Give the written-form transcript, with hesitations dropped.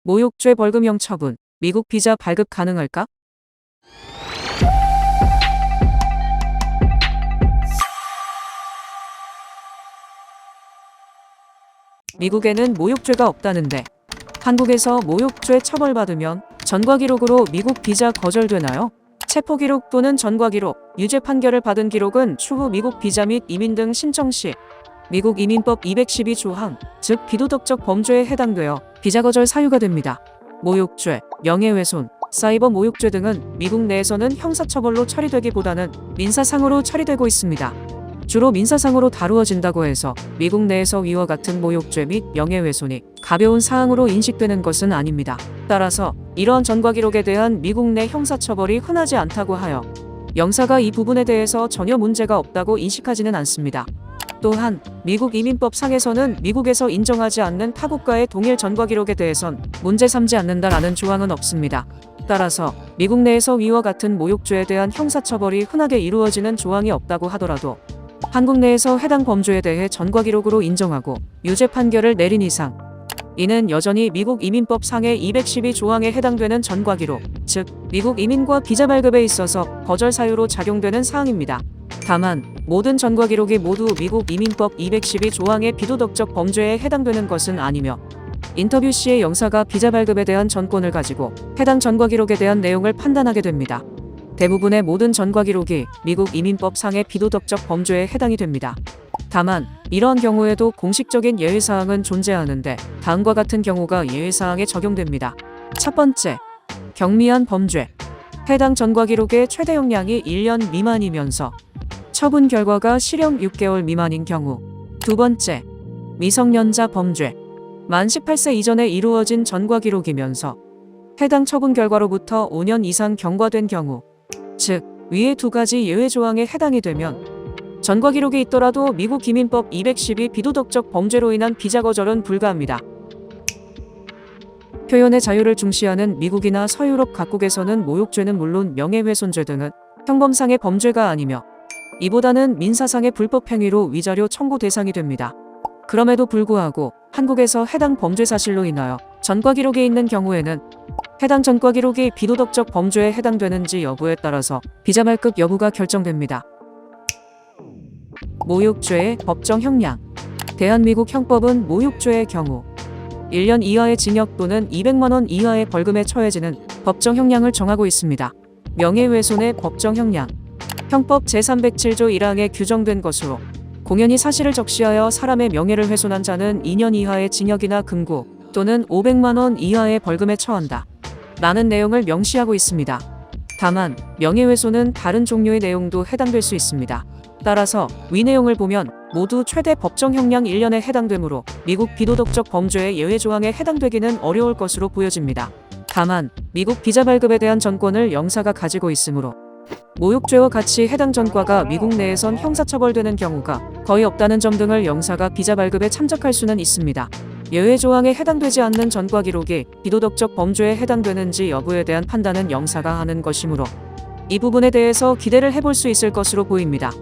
모욕죄 벌금형 처분, 미국 비자 발급 가능할까? 미국에는 모욕죄가 없다는데 한국에서 모욕죄 처벌받으면 전과 기록으로 미국 비자 거절되나요? 체포 기록 또는 전과 기록, 유죄 판결을 받은 기록은 추후 미국 비자 및 이민 등 신청 시 미국 이민법 212조항, 즉 비도덕적 범죄에 해당되어 비자 거절 사유가 됩니다. 모욕죄, 명예훼손, 사이버 모욕죄 등은 미국 내에서는 형사처벌로 처리되기보다는 민사상으로 처리되고 있습니다. 주로 민사상으로 다루어진다고 해서 미국 내에서 위와 같은 모욕죄 및 명예훼손이 가벼운 사항으로 인식되는 것은 아닙니다. 따라서 이러한 전과 기록에 대한 미국 내 형사처벌이 흔하지 않다고 하여 영사가 이 부분에 대해서 전혀 문제가 없다고 인식하지는 않습니다. 또한 미국 이민법 상에서는 미국에서 인정하지 않는 타국가의 동일 전과 기록에 대해선 문제 삼지 않는다라는 조항은 없습니다. 따라서 미국 내에서 위와 같은 모욕죄에 대한 형사처벌이 흔하게 이루어지는 조항이 없다고 하더라도 한국 내에서 해당 범죄에 대해 전과 기록으로 인정하고 유죄 판결을 내린 이상 이는 여전히 미국 이민법 상의 212조항에 해당되는 전과 기록, 즉 미국 이민과 비자 발급에 있어서 거절 사유로 작용되는 사항입니다. 다만 모든 전과 기록이 모두 미국 이민법 212조항의 비도덕적 범죄에 해당되는 것은 아니며 인터뷰 시에 영사가 비자 발급에 대한 전권을 가지고 해당 전과 기록에 대한 내용을 판단하게 됩니다. 대부분의 모든 전과 기록이 미국 이민법 상의 비도덕적 범죄에 해당이 됩니다. 다만 이러한 경우에도 공식적인 예외사항은 존재하는데 다음과 같은 경우가 예외사항에 적용됩니다. 첫 번째, 경미한 범죄. 해당 전과 기록의 최대 형량이 1년 미만이면서 처분 결과가 실형 6개월 미만인 경우. 두 번째, 미성년자 범죄. 만 18세 이전에 이루어진 전과 기록이면서 해당 처분 결과로부터 5년 이상 경과된 경우. 즉, 위의 두 가지 예외 조항에 해당이 되면 전과 기록이 있더라도 미국 이민법 212 비도덕적 범죄로 인한 비자 거절은 불가합니다. 표현의 자유를 중시하는 미국이나 서유럽 각국에서는 모욕죄는 물론 명예훼손죄 등은 형범상의 범죄가 아니며 이보다는 민사상의 불법 행위로 위자료 청구 대상이 됩니다. 그럼에도 불구하고 한국에서 해당 범죄 사실로 인하여 전과 기록이 있는 경우에는 해당 전과 기록이 비도덕적 범죄에 해당되는지 여부에 따라서 비자 발급 여부가 결정됩니다. 모욕죄의 법정 형량. 대한민국 형법은 모욕죄의 경우 1년 이하의 징역 또는 200만 원 이하의 벌금에 처해지는 법정 형량을 정하고 있습니다. 명예훼손의 법정 형량. 형법 제307조 1항에 규정된 것으로 공연히 사실을 적시하여 사람의 명예를 훼손한 자는 2년 이하의 징역이나 금고 또는 500만 원 이하의 벌금에 처한다. 라는 내용을 명시하고 있습니다. 다만 명예훼손은 다른 종류의 내용도 해당될 수 있습니다. 따라서 위 내용을 보면 모두 최대 법정 형량 1년에 해당되므로 미국 비도덕적 범죄의 예외 조항에 해당되기는 어려울 것으로 보여집니다. 다만 미국 비자 발급에 대한 전권을 영사가 가지고 있으므로 모욕죄와 같이 해당 전과가 미국 내에선 형사처벌되는 경우가 거의 없다는 점 등을 영사가 비자 발급에 참작할 수는 있습니다. 예외 조항에 해당되지 않는 전과 기록이 비도덕적 범죄에 해당되는지 여부에 대한 판단은 영사가 하는 것이므로 이 부분에 대해서 기대를 해볼 수 있을 것으로 보입니다.